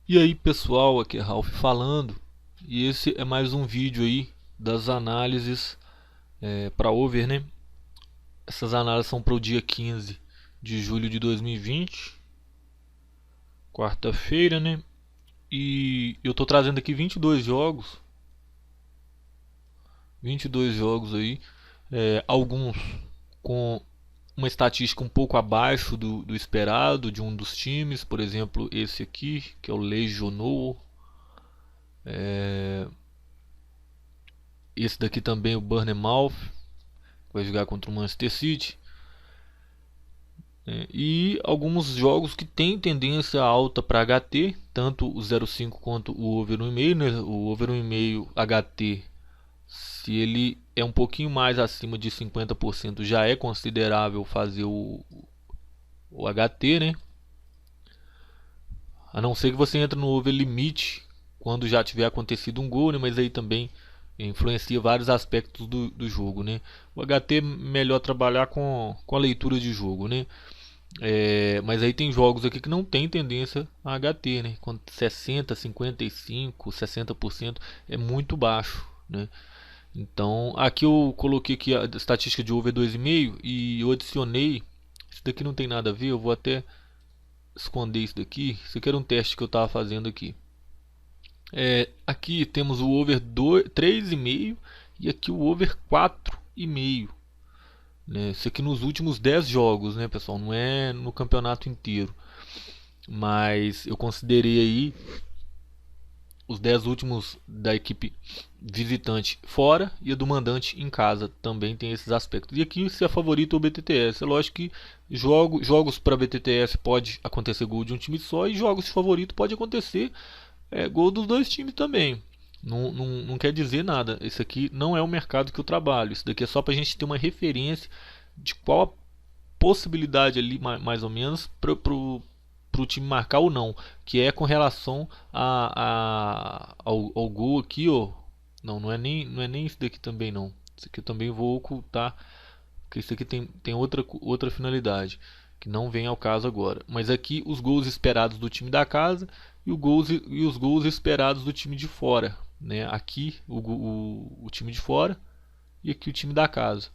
E aí pessoal, aqui é Ralph falando, e esse é mais um vídeo aí das análises para over, né? Essas análises são para o dia 15 de julho de 2020, quarta-feira, né? E eu tô trazendo aqui 22 jogos aí, alguns com uma estatística um pouco abaixo do esperado de um dos times, por exemplo, esse aqui, que é o Legionou. Esse daqui também, o Bournemouth, vai jogar contra o Manchester City. E alguns jogos que têm tendência alta para HT, tanto o 0,5 quanto o over 1,5, né? O over 1,5 HT, se ele é um pouquinho mais acima de 50%, já é considerável fazer o HT, né? A não ser que você entre no over limite quando já tiver acontecido um gol, né? Mas aí também influencia vários aspectos do jogo, né? O HT é melhor trabalhar com a leitura de jogo, né? Mas aí tem jogos aqui que não tem tendência a HT, né? Quando 60, 55, 60% é muito baixo, né? Então aqui eu coloquei aqui a estatística de over 2,5 e eu adicionei. Isso daqui não tem nada a ver, eu vou até esconder isso daqui. Isso aqui era um teste que eu estava fazendo aqui. Aqui temos o over 3,5 e aqui o over 4,5. Né? Isso aqui nos últimos 10 jogos, né, pessoal? Não é no campeonato inteiro. Mas eu considerei aí os 10 últimos da equipe visitante fora e a do mandante em casa. Também tem esses aspectos. E aqui se é favorito o BTTS. É lógico que jogos para BTTS pode acontecer gol de um time só e jogos de favorito pode acontecer gol dos dois times também. Não quer dizer nada. Isso aqui não é o mercado que eu trabalho. Isso daqui é só para a gente ter uma referência de qual a possibilidade ali, mais ou menos, para o time marcar ou não. Que é com relação ao gol aqui, ó. Não é nem isso daqui também não. Isso aqui eu também vou ocultar, porque isso aqui tem outra finalidade que não vem ao caso agora. Mas aqui os gols esperados do time da casa e os gols esperados do time de fora, né? Aqui o time de fora e aqui o time da casa.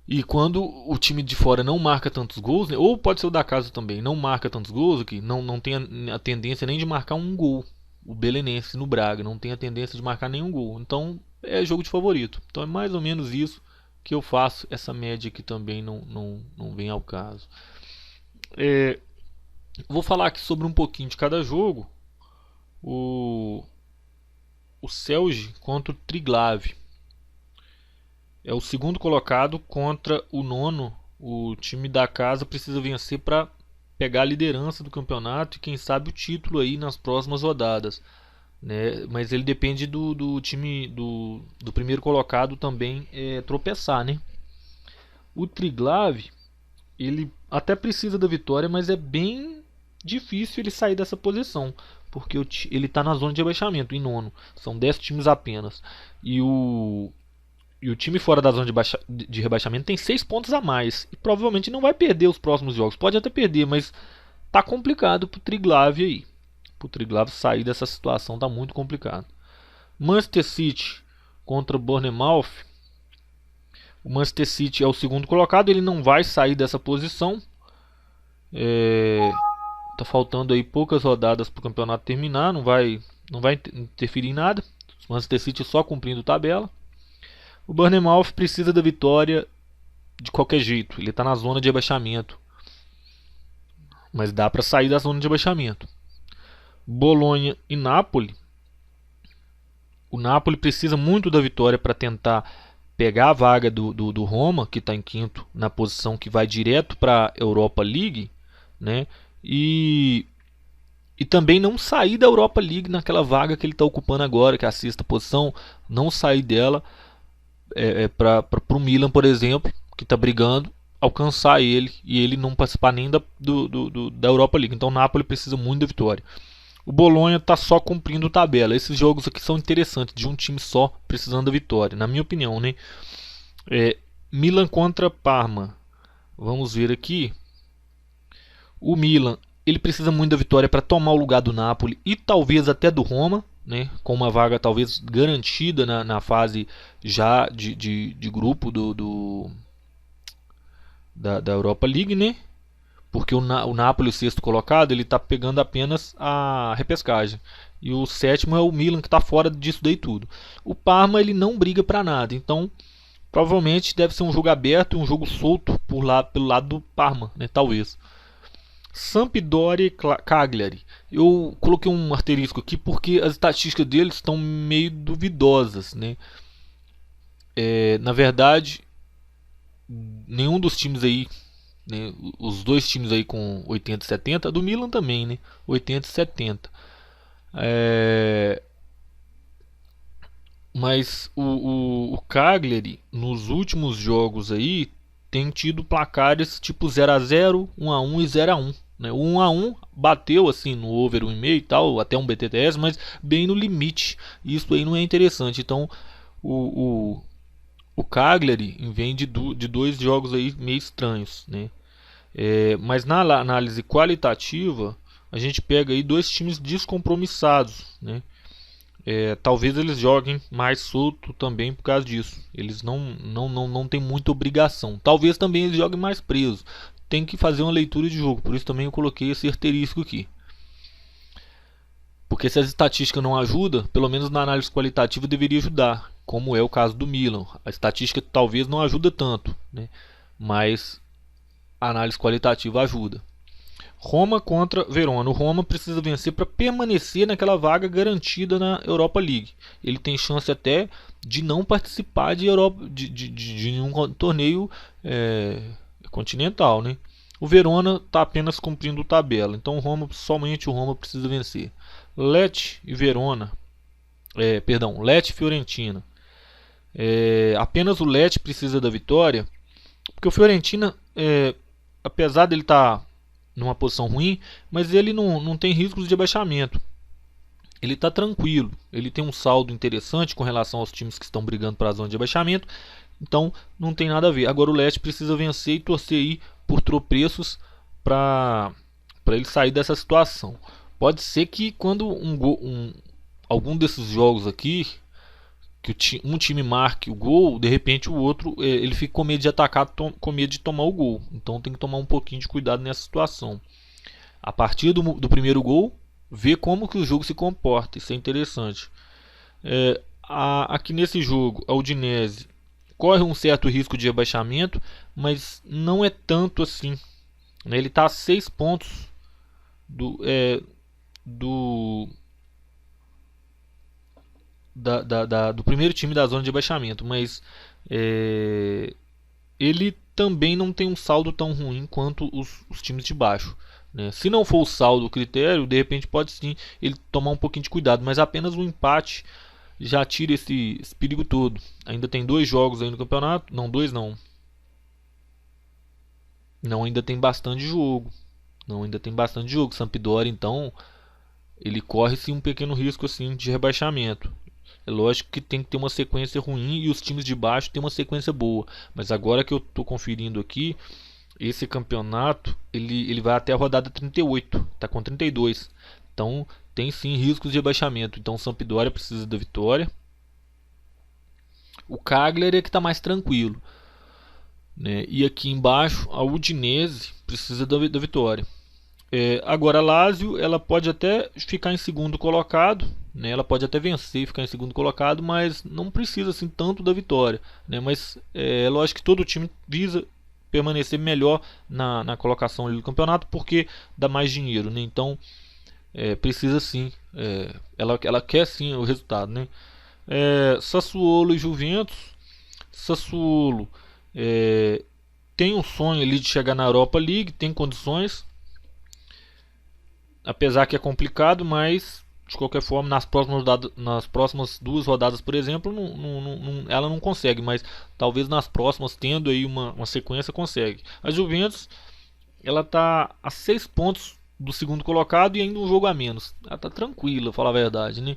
E quando o time de fora não marca tantos gols, né? Ou pode ser o da casa também, não marca tantos gols aqui, não tem a tendência nem de marcar um gol. O Belenense no Braga não tem a tendência de marcar nenhum gol. Então é jogo de favorito. Então é mais ou menos isso que eu faço. Essa média aqui também não vem ao caso. Vou falar aqui sobre um pouquinho de cada jogo. O, o Celje contra o Triglav. É o segundo colocado contra o nono. O time da casa precisa vencer para pegar a liderança do campeonato e quem sabe o título aí nas próximas rodadas. Né? Mas ele depende do time do primeiro colocado também tropeçar, né? O Triglav, ele até precisa da vitória, mas é bem difícil ele sair dessa posição, porque ele está na zona de rebaixamento, em nono. São 10 times apenas. E o time fora da zona de rebaixamento tem 6 pontos a mais. E provavelmente não vai perder os próximos jogos. Pode até perder, mas tá complicado pro Triglav aí. Pro Triglav sair dessa situação tá muito complicado. Manchester City contra Bournemouth. O Manchester City é o segundo colocado, ele não vai sair dessa posição. Tá faltando aí poucas rodadas para o campeonato terminar, não vai interferir em nada. O Manchester City só cumprindo tabela. O Bournemouth precisa da vitória de qualquer jeito, ele está na zona de rebaixamento, mas dá para sair da zona de rebaixamento. Bolonha e Napoli. O Napoli precisa muito da vitória para tentar pegar a vaga do Roma, que está em quinto, na posição que vai direto para a Europa League, né? E também não sair da Europa League naquela vaga que ele está ocupando agora, que é a sexta posição, não sair dela para o Milan, por exemplo, que está brigando, alcançar ele e ele não participar nem da Europa League. Então o Napoli precisa muito da vitória. O Bolonha está só cumprindo tabela. Esses jogos aqui são interessantes, de um time só precisando da vitória, na minha opinião, né? Milan contra Parma. Vamos ver aqui. O Milan Ele precisa muito da vitória para tomar o lugar do Napoli e talvez até do Roma, né, com uma vaga talvez garantida na fase já de grupo da Europa League, né? Porque o Napoli, o sexto colocado, ele está pegando apenas a repescagem. E o sétimo é o Milan, que está fora disso daí tudo. O Parma ele não briga para nada, então provavelmente deve ser um jogo aberto e um jogo solto pelo lado do Parma, né? Talvez. Sampdoria e Cagliari. Eu coloquei um asterisco aqui porque as estatísticas deles estão meio duvidosas, né? Na verdade, nenhum dos times aí, né, os dois times aí com 80 e 70, do Milan também, né? 80 e 70. Mas o Cagliari, nos últimos jogos aí, tem tido placares tipo 0-0, 1-1 e 0-1. Né? O 1-1 bateu assim no over 1,5 e tal, até um BTTS, mas bem no limite. Isso aí não é interessante. Então o Cagliari vem de dois jogos aí meio estranhos. Né? Mas na análise qualitativa, a gente pega aí dois times descompromissados. Né? Talvez eles joguem mais solto também por causa disso. Eles não têm muita obrigação. Talvez também eles joguem mais presos. Tem que fazer uma leitura de jogo. Por isso também eu coloquei esse asterisco aqui. Porque se as estatísticas não ajudam, pelo menos na análise qualitativa deveria ajudar. Como é o caso do Milan. A estatística talvez não ajuda tanto, né? Mas a análise qualitativa ajuda. Roma contra Verona. O Roma precisa vencer para permanecer naquela vaga garantida na Europa League. Ele tem chance até de não participar de nenhum torneio continental, né? O Verona está apenas cumprindo tabela. Então somente o Roma precisa vencer. Lecce e Verona. Lecce e Fiorentina. Apenas o Lecce precisa da vitória. Porque o Fiorentina, apesar dele estar numa posição ruim, mas ele não tem riscos de abaixamento. Ele está tranquilo, ele tem um saldo interessante com relação aos times que estão brigando para a zona de abaixamento, então não tem nada a ver. Agora o Lecce precisa vencer e torcer aí por tropeços para ele sair dessa situação. Pode ser que quando algum desses jogos aqui que um time marque o gol, de repente o outro ele fica com medo de atacar, com medo de tomar o gol. Então tem que tomar um pouquinho de cuidado nessa situação. A partir do primeiro gol, ver como que o jogo se comporta. Isso é interessante. Aqui nesse jogo, a Udinese corre um certo risco de rebaixamento, mas não é tanto assim. Né? Ele está a 6 pontos do primeiro time da zona de abaixamento, mas ele também não tem um saldo tão ruim quanto os times de baixo. Né? Se não for o saldo o critério, de repente pode sim ele tomar um pouquinho de cuidado, mas apenas um empate já tira esse perigo todo. Ainda tem 2 jogos aí no campeonato, não 2 não. Não, ainda tem bastante jogo. Sampdoria então ele corre sim um pequeno risco assim de rebaixamento. É lógico que tem que ter uma sequência ruim e os times de baixo tem uma sequência boa. Mas agora que eu estou conferindo aqui, esse campeonato ele vai até a rodada 38, está com 32. Então tem sim riscos de rebaixamento. Então o Sampdoria precisa da vitória. O Cagliari é que está mais tranquilo. Né? E aqui embaixo a Udinese precisa da vitória. Agora a Lazio ela pode até ficar em segundo colocado, né? Ela pode até vencer e ficar em segundo colocado, mas não precisa assim tanto da vitória, né? Mas é lógico que todo time visa permanecer melhor na colocação ali do campeonato porque dá mais dinheiro, né? Então precisa sim, ela quer sim o resultado, né? Sassuolo e Juventus. Sassuolo tem um sonho ali de chegar na Europa League, tem condições. Apesar que é complicado, mas de qualquer forma nas próximas 2 rodadas, por exemplo, ela não consegue, mas talvez nas próximas, tendo aí uma sequência, consegue. A Juventus ela está a 6 pontos do segundo colocado e ainda um jogo a menos. Ela está tranquila, pra falar a verdade, né?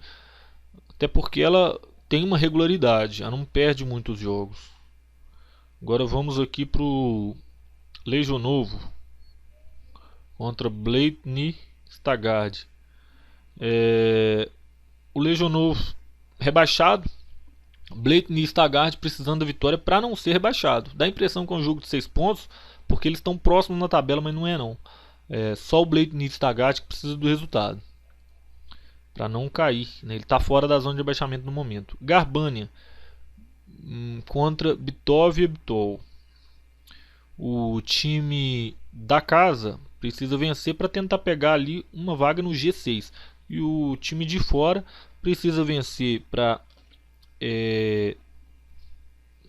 Até porque ela tem uma regularidade, ela não perde muitos jogos. Agora vamos aqui pro Legionovo. contra Blatny Stagard. O Legionov rebaixado, Blatny Stagard precisando da vitória para não ser rebaixado. Dá a impressão que é um jogo de 6 pontos, porque eles estão próximos na tabela, mas não é não. É só o Blatny Stagard que precisa do resultado para não cair, né? Ele está fora da zona de rebaixamento no momento. Garbania contra Vitória Bitol. O time da casa precisa vencer para tentar pegar ali uma vaga no G6. E o time de fora precisa vencer para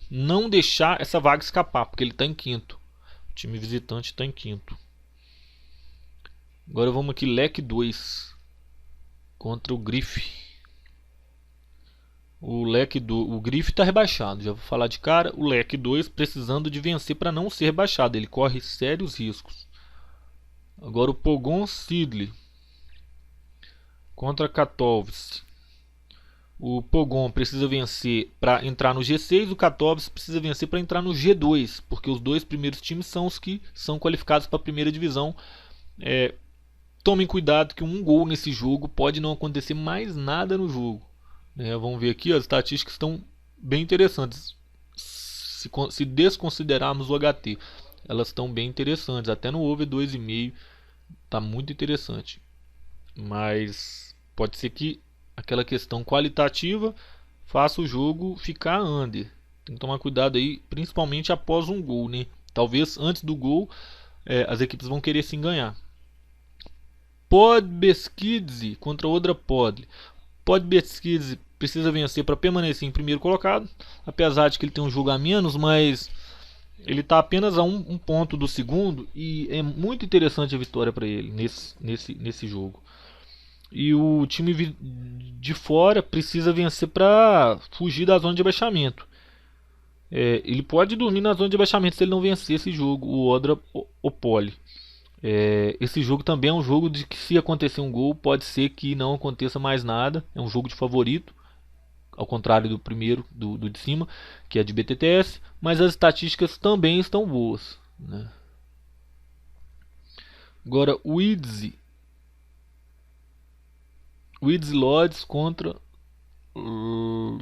não deixar essa vaga escapar, porque ele está em quinto. O time visitante está em quinto. Agora vamos aqui, Leque 2 contra o Grife. O Grife está rebaixado, já vou falar de cara. O Leque 2 precisando de vencer para não ser rebaixado, ele corre sérios riscos. Agora o Pogon Sidley contra Katowice. O Pogon precisa vencer para entrar no G6, o Katowice precisa vencer para entrar no G2, porque os dois primeiros times são os que são qualificados para a primeira divisão. Tomem cuidado que um gol nesse jogo pode não acontecer mais nada no jogo. Vamos ver aqui, as estatísticas estão bem interessantes. Se desconsiderarmos o HT, elas estão bem interessantes. Até no over 2,5 está muito interessante. Mas pode ser que aquela questão qualitativa faça o jogo ficar under. Tem que tomar cuidado aí, principalmente após um gol, né? Talvez antes do gol as equipes vão querer sim ganhar. Podbeskidzie contra Odra Podle. Podbeskidzie precisa vencer para permanecer em primeiro colocado, apesar de que ele tem um jogo a menos, mas ele está apenas a um ponto do segundo e é muito interessante a vitória para ele nesse jogo. E o time de fora precisa vencer para fugir da zona de rebaixamento. Ele pode dormir na zona de rebaixamento se ele não vencer esse jogo, o Odra Opole. Esse jogo também é um jogo de que, se acontecer um gol, pode ser que não aconteça mais nada. É um jogo de favorito, ao contrário do primeiro, do de cima, que é de BTTS, mas as estatísticas também estão boas, né? Agora o Widzi Lodz contra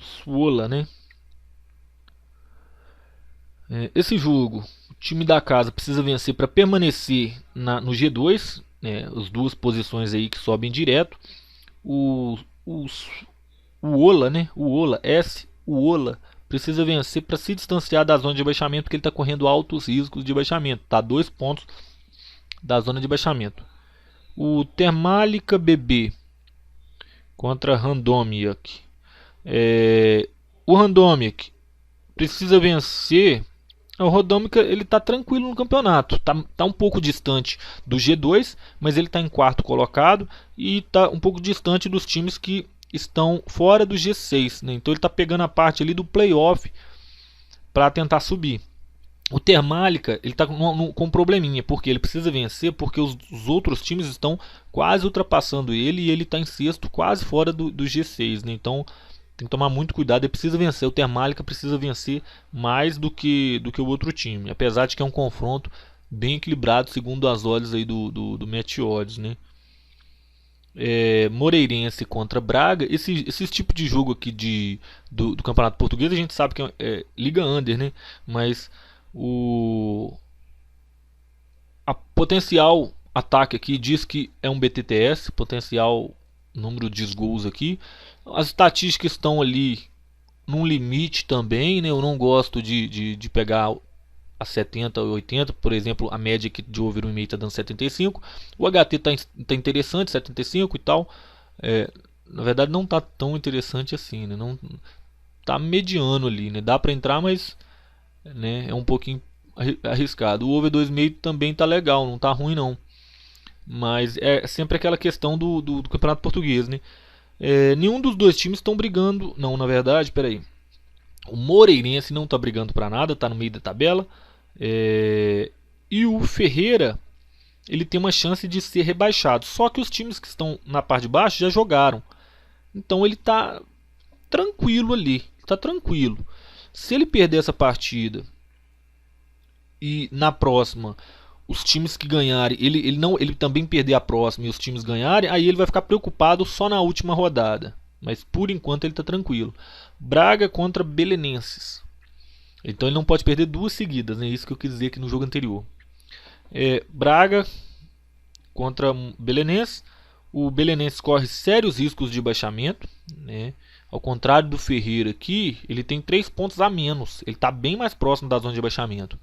Swola, né? Esse jogo, o time da casa precisa vencer para permanecer no G2, né? As duas posições aí que sobem direto. O Ola, né? O Ola precisa vencer para se distanciar da zona de rebaixamento, porque ele está correndo altos riscos de rebaixamento. Está a 2 pontos da zona de rebaixamento. O Termalica BB contra Randomiak. O Randomiak precisa vencer. O Randomiak ele está tranquilo no campeonato. Tá um pouco distante do G2, mas ele está em quarto colocado e está um pouco distante dos times que estão fora do G6, né? Então ele está pegando a parte ali do playoff para tentar subir. O Termalica ele está com um probleminha, porque ele precisa vencer, porque os outros times estão quase ultrapassando ele e ele está em sexto, quase fora do G6, né? Então tem que tomar muito cuidado, ele precisa vencer. O Termalica precisa vencer mais do que o outro time, apesar de que é um confronto bem equilibrado, segundo as odds aí do Match Odds, né? Moreirense contra Braga. Esse tipo de jogo aqui do Campeonato Português a gente sabe que é Liga Under, né? Mas a potencial ataque aqui diz que é um BTTS, potencial número de gols aqui. As estatísticas estão ali num limite também, né? Eu não gosto de pegar a 70 ou 80, por exemplo, a média aqui de over 1,5 está dando 75. O HT tá interessante, 75 e tal. Na verdade não tá tão interessante assim, né? Não tá mediano ali, né? Dá para entrar, mas, né, é um pouquinho arriscado. O over 2,5 também tá legal, não tá ruim não. Mas é sempre aquela questão do Campeonato Português, né? Nenhum dos dois times estão brigando. Não, na verdade, peraí. O Moreirense não está brigando para nada, está no meio da tabela. E o Ferreira, ele tem uma chance de ser rebaixado. Só que os times que estão na parte de baixo já jogaram. Então ele está tranquilo ali. Está tranquilo. Se ele perder essa partida e na próxima os times que ganharem, ele também perder a próxima e os times ganharem, aí ele vai ficar preocupado só na última rodada. Mas por enquanto ele está tranquilo. Braga contra Belenenses. Então ele não pode perder duas seguidas, né? Isso que eu quis dizer aqui no jogo anterior. Braga contra Belenenses. O Belenenses corre sérios riscos de baixamento, né? Ao contrário do Ferreira aqui, ele tem 3 pontos a menos. Ele está bem mais próximo da zona de baixamento.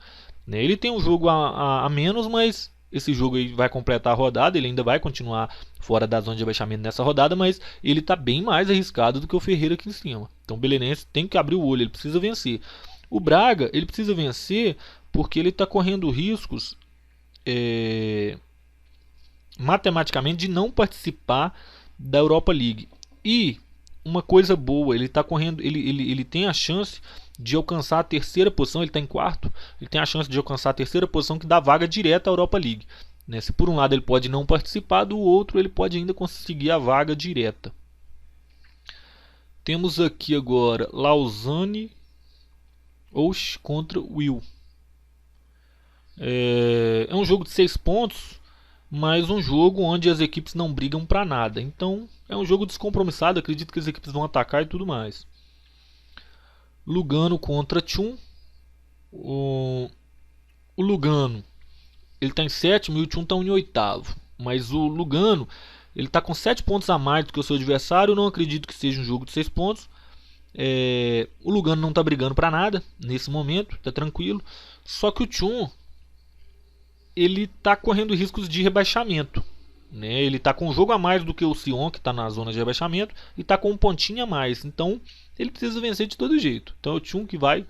Ele tem um jogo a menos, mas esse jogo aí vai completar a rodada. Ele ainda vai continuar fora da zona de abaixamento nessa rodada, mas ele está bem mais arriscado do que o Ferreira aqui em cima. Então o Belenenses tem que abrir o olho, ele precisa vencer. O Braga, ele precisa vencer porque ele está correndo riscos matematicamente de não participar da Europa League. E uma coisa boa, ele está correndo, ele tem a chance de alcançar a terceira posição. Ele está em quarto, ele tem a chance de alcançar a terceira posição, que dá vaga direta à Europa League, né? Se por um lado ele pode não participar, do outro ele pode ainda conseguir a vaga direta. Temos aqui agora Lausanne contra Will. É um jogo de 6 pontos, mas um jogo onde as equipes não brigam para nada. Então é um jogo descompromissado, acredito que as equipes vão atacar e tudo mais. Lugano contra Thun. O Lugano, ele está em sétimo e o Thun está em oitavo. Mas o Lugano, ele está com 7 pontos a mais do que o seu adversário. Eu não acredito que seja um jogo de 6 pontos. O Lugano não está brigando para nada nesse momento, está tranquilo. Só que o Thun, ele está correndo riscos de rebaixamento, né? Ele está com um jogo a mais do que o Sion, que está na zona de rebaixamento, e está com um pontinho a mais. Então ele precisa vencer de todo jeito. Então é o Thun que vai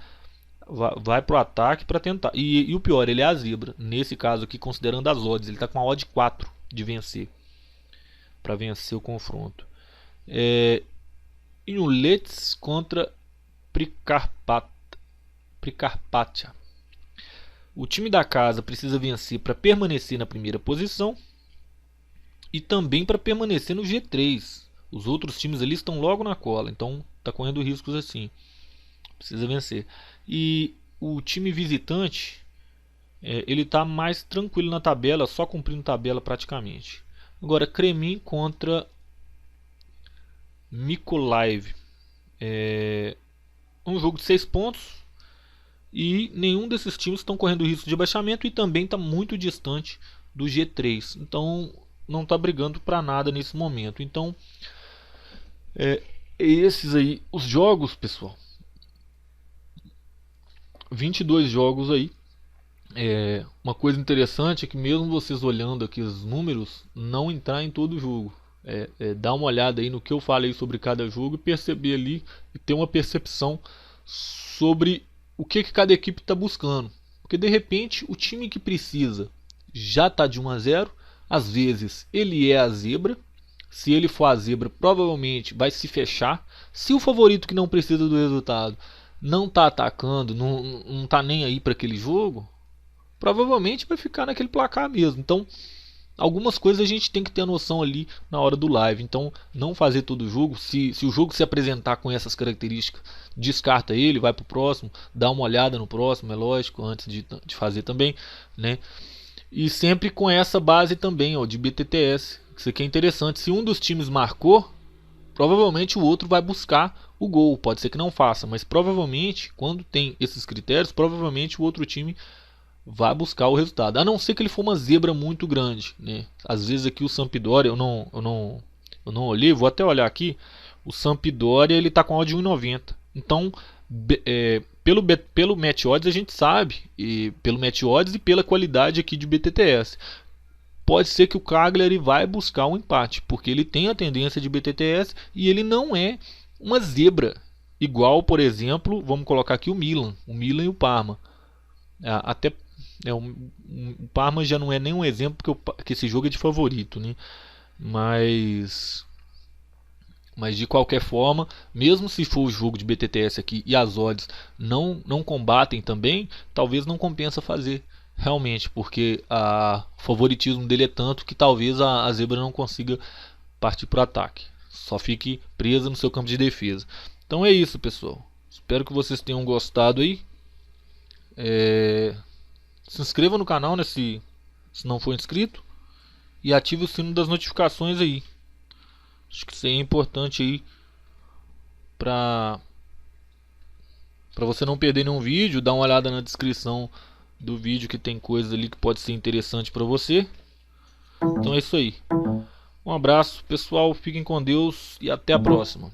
para o ataque para tentar. E o pior, ele é a zebra. Nesse caso aqui, considerando as odds, ele está com a odd 4 de vencer, para vencer o confronto. Inulets contra Prikarpatia. O time da casa precisa vencer para permanecer na primeira posição e também para permanecer no G3. Os outros times ali estão logo na cola, então está correndo riscos assim. Precisa vencer. E o time visitante, ele está mais tranquilo na tabela, só cumprindo tabela praticamente. Agora, Kremin contra Mykolaiv. É um jogo de 6 pontos. E nenhum desses times estão correndo risco de abaixamento e também está muito distante do G3. Então não está brigando para nada nesse momento. Então esses aí os jogos, pessoal. 22 jogos aí. Uma coisa interessante é que mesmo vocês olhando aqui os números, não entrar em todo jogo. Dar uma olhada aí no que eu falei sobre cada jogo e perceber ali e ter uma percepção sobre o que cada equipe está buscando. Porque de repente o time que precisa já está de 1 a 0. Às vezes ele é a zebra. Se ele for a zebra, provavelmente vai se fechar. Se o favorito que não precisa do resultado não está atacando, não está nem aí para aquele jogo, provavelmente vai ficar naquele placar mesmo. Então algumas coisas a gente tem que ter a noção ali na hora do live. Então não fazer todo o jogo. Se o jogo se apresentar com essas características, descarta ele, vai para o próximo, dá uma olhada no próximo, é lógico, antes de fazer também, né? E sempre com essa base também, de BTTS. Isso aqui é interessante. Se um dos times marcou, provavelmente o outro vai buscar o gol. Pode ser que não faça, mas provavelmente, quando tem esses critérios, provavelmente o outro time vai buscar o resultado, a não ser que ele for uma zebra muito grande, né? Às vezes aqui o Sampdoria, eu não olhei, vou até olhar aqui. O Sampdoria, ele está com a odd de 1,90. Então pelo match odds a gente sabe, e pelo match odds e pela qualidade aqui de BTTS, pode ser que o Cagliari vai buscar um empate, porque ele tem a tendência de BTTS e ele não é uma zebra igual, por exemplo, vamos colocar aqui o Milan e o Parma. Até o Parma já não é nenhum exemplo, porque esse jogo é de favorito, né? Mas de qualquer forma, mesmo se for o jogo de BTTS aqui e as odds não combatem também, talvez não compensa fazer realmente, porque o favoritismo dele é tanto que talvez a zebra não consiga partir para o ataque, só fique presa no seu campo de defesa. Então é isso, pessoal. Espero que vocês tenham gostado aí. Se inscreva no canal, né, se se não for inscrito, e ative o sino das notificações aí. Acho que isso aí é importante aí para você não perder nenhum vídeo. Dá uma olhada na descrição do vídeo que tem coisa ali que pode ser interessante para você. Então é isso aí. Um abraço, pessoal, fiquem com Deus e até a próxima.